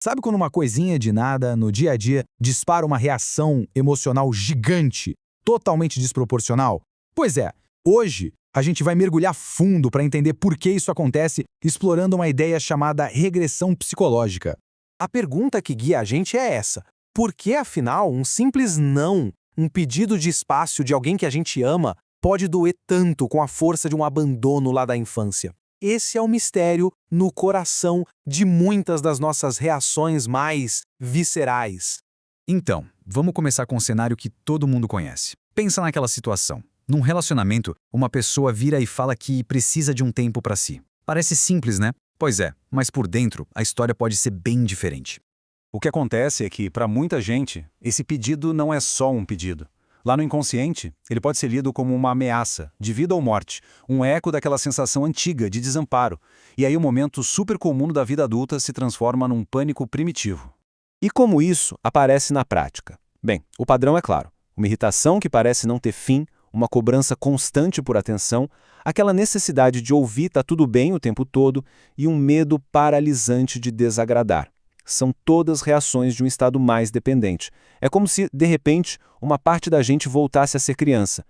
Sabe quando uma coisinha de nada, no dia a dia, dispara uma reação emocional gigante, totalmente desproporcional? Pois é, hoje a gente vai mergulhar fundo para entender por que isso acontece, explorando uma ideia chamada regressão psicológica. A pergunta que guia a gente é essa: por que, afinal, um simples não, um pedido de espaço de alguém que a gente ama, pode doer tanto com a força de um abandono lá da infância? Esse é o mistério no coração de muitas das nossas reações mais viscerais. Então, vamos começar com um cenário que todo mundo conhece. Pensa naquela situação. Num relacionamento, uma pessoa vira e fala que precisa de um tempo para si. Parece simples, né? Pois é, mas por dentro, a história pode ser bem diferente. O que acontece é que, para muita gente, esse pedido não é só um pedido. Lá no inconsciente, ele pode ser lido como uma ameaça, de vida ou morte, um eco daquela sensação antiga de desamparo. E aí o momento super comum da vida adulta se transforma num pânico primitivo. E como isso aparece na prática? Bem, o padrão é claro: uma irritação que parece não ter fim, uma cobrança constante por atenção, aquela necessidade de ouvir tá tudo bem o tempo todo e um medo paralisante de desagradar. São todas reações de um estado mais dependente. É como se, de repente, uma parte da gente voltasse a ser criança.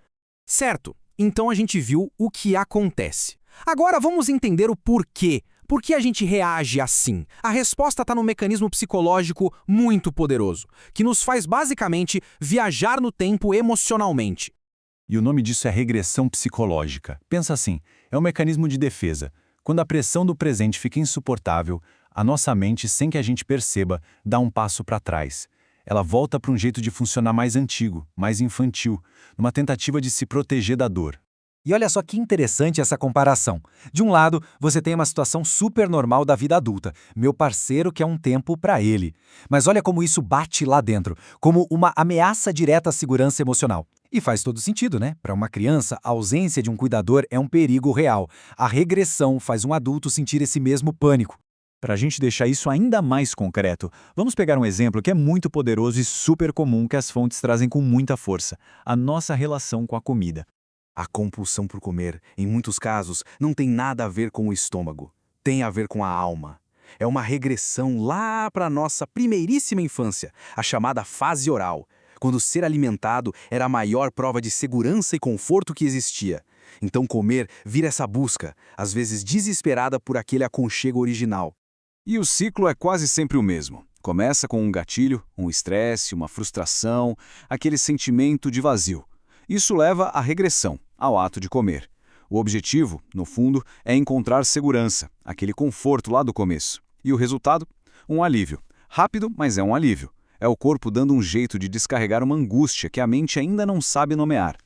Certo, então a gente viu o que acontece. Agora vamos entender o porquê. Por que a gente reage assim? A resposta está num mecanismo psicológico muito poderoso, que nos faz basicamente viajar no tempo emocionalmente. E o nome disso é regressão psicológica. Pensa assim, é um mecanismo de defesa. Quando a pressão do presente fica insuportável, a nossa mente, sem que a gente perceba, dá um passo para trás. Ela volta para um jeito de funcionar mais antigo, mais infantil, numa tentativa de se proteger da dor. E olha só que interessante essa comparação. De um lado, você tem uma situação super normal da vida adulta. Meu parceiro quer um tempo para ele. Mas olha como isso bate lá dentro, como uma ameaça direta à segurança emocional. E faz todo sentido, né? Para uma criança, a ausência de um cuidador é um perigo real. A regressão faz um adulto sentir esse mesmo pânico. Para a gente deixar isso ainda mais concreto, vamos pegar um exemplo que é muito poderoso e super comum que as fontes trazem com muita força: a nossa relação com a comida. A compulsão por comer, em muitos casos, não tem nada a ver com o estômago. Tem a ver com a alma. É uma regressão lá para a nossa primeiríssima infância, a chamada fase oral, quando ser alimentado era a maior prova de segurança e conforto que existia. Então comer vira essa busca, às vezes desesperada por aquele aconchego original. E o ciclo é quase sempre o mesmo. Começa com um gatilho, um estresse, uma frustração, aquele sentimento de vazio. Isso leva à regressão, ao ato de comer. O objetivo, no fundo, é encontrar segurança, aquele conforto lá do começo. E o resultado? Um alívio. Rápido, mas é um alívio. É o corpo dando um jeito de descarregar uma angústia que a mente ainda não sabe nomear.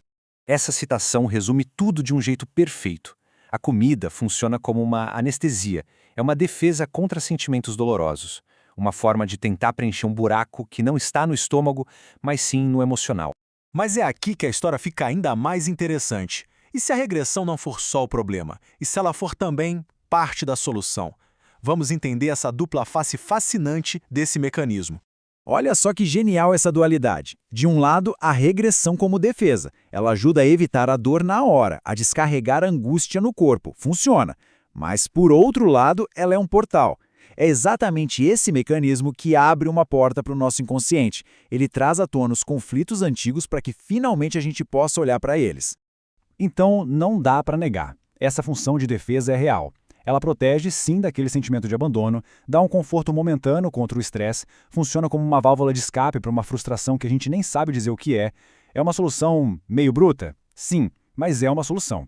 Essa citação resume tudo de um jeito perfeito. A comida funciona como uma anestesia, é uma defesa contra sentimentos dolorosos, uma forma de tentar preencher um buraco que não está no estômago, mas sim no emocional. Mas é aqui que a história fica ainda mais interessante. E se a regressão não for só o problema? E se ela for também parte da solução? Vamos entender essa dupla face fascinante desse mecanismo. Olha só que genial essa dualidade. De um lado, a regressão como defesa. Ela ajuda a evitar a dor na hora, a descarregar a angústia no corpo. Funciona. Mas, por outro lado, ela é um portal. É exatamente esse mecanismo que abre uma porta para o nosso inconsciente. Ele traz à tona os conflitos antigos para que finalmente a gente possa olhar para eles. Então, não dá para negar. Essa função de defesa é real. Ela protege, sim, daquele sentimento de abandono, dá um conforto momentâneo contra o estresse, funciona como uma válvula de escape para uma frustração que a gente nem sabe dizer o que é. É uma solução meio bruta? Sim, mas é uma solução.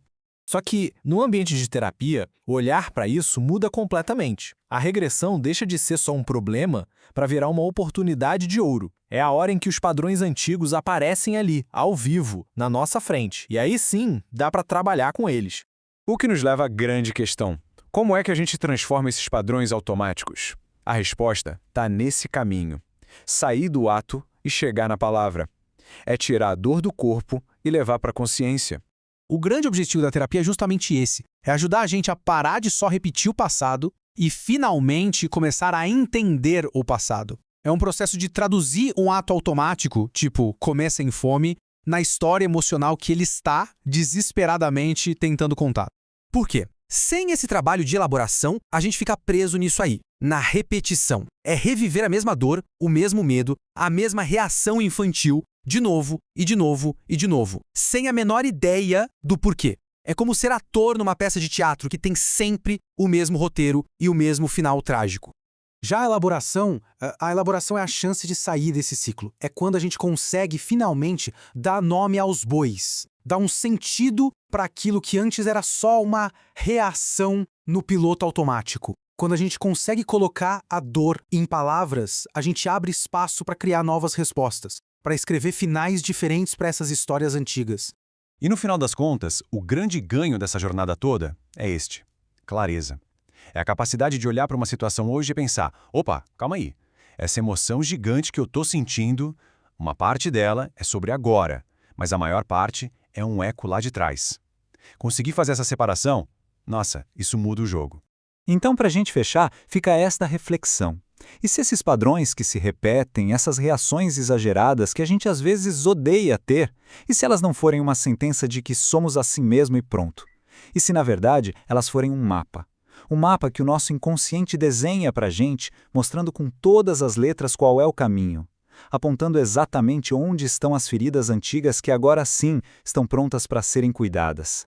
Só que, no ambiente de terapia, olhar para isso muda completamente. A regressão deixa de ser só um problema para virar uma oportunidade de ouro. É a hora em que os padrões antigos aparecem ali, ao vivo, na nossa frente. E aí sim, dá para trabalhar com eles. O que nos leva à grande questão: como é que a gente transforma esses padrões automáticos? A resposta está nesse caminho. Sair do ato e chegar na palavra. É tirar a dor do corpo e levar para a consciência. O grande objetivo da terapia é justamente esse. É ajudar a gente a parar de só repetir o passado e finalmente começar a entender o passado. É um processo de traduzir um ato automático, tipo comer sem fome, na história emocional que ele está desesperadamente tentando contar. Por quê? Sem esse trabalho de elaboração, a gente fica preso nisso aí. na repetição. É reviver a mesma dor, o mesmo medo, a mesma reação infantil, de novo e de novo e de novo, sem a menor ideia do porquê. É como ser ator numa peça de teatro que tem sempre o mesmo roteiro e o mesmo final trágico. Já a elaboração é a chance de sair desse ciclo. É quando a gente consegue finalmente dar nome aos bois, dar um sentido para aquilo que antes era só uma reação no piloto automático. Quando a gente consegue colocar a dor em palavras, a gente abre espaço para criar novas respostas, para escrever finais diferentes para essas histórias antigas. E no final das contas, o grande ganho dessa jornada toda é este: clareza. É a capacidade de olhar para uma situação hoje e pensar, opa, calma aí, essa emoção gigante que eu estou sentindo, uma parte dela é sobre agora, mas a maior parte é um eco lá de trás. Conseguir fazer essa separação? Nossa, isso muda o jogo. Então, para a gente fechar, fica esta reflexão. E se esses padrões que se repetem, essas reações exageradas que a gente às vezes odeia ter, e se elas não forem uma sentença de que somos assim mesmo e pronto? E se, na verdade, elas forem um mapa? Um mapa que o nosso inconsciente desenha para a gente, mostrando com todas as letras qual é o caminho, apontando exatamente onde estão as feridas antigas que agora sim estão prontas para serem cuidadas.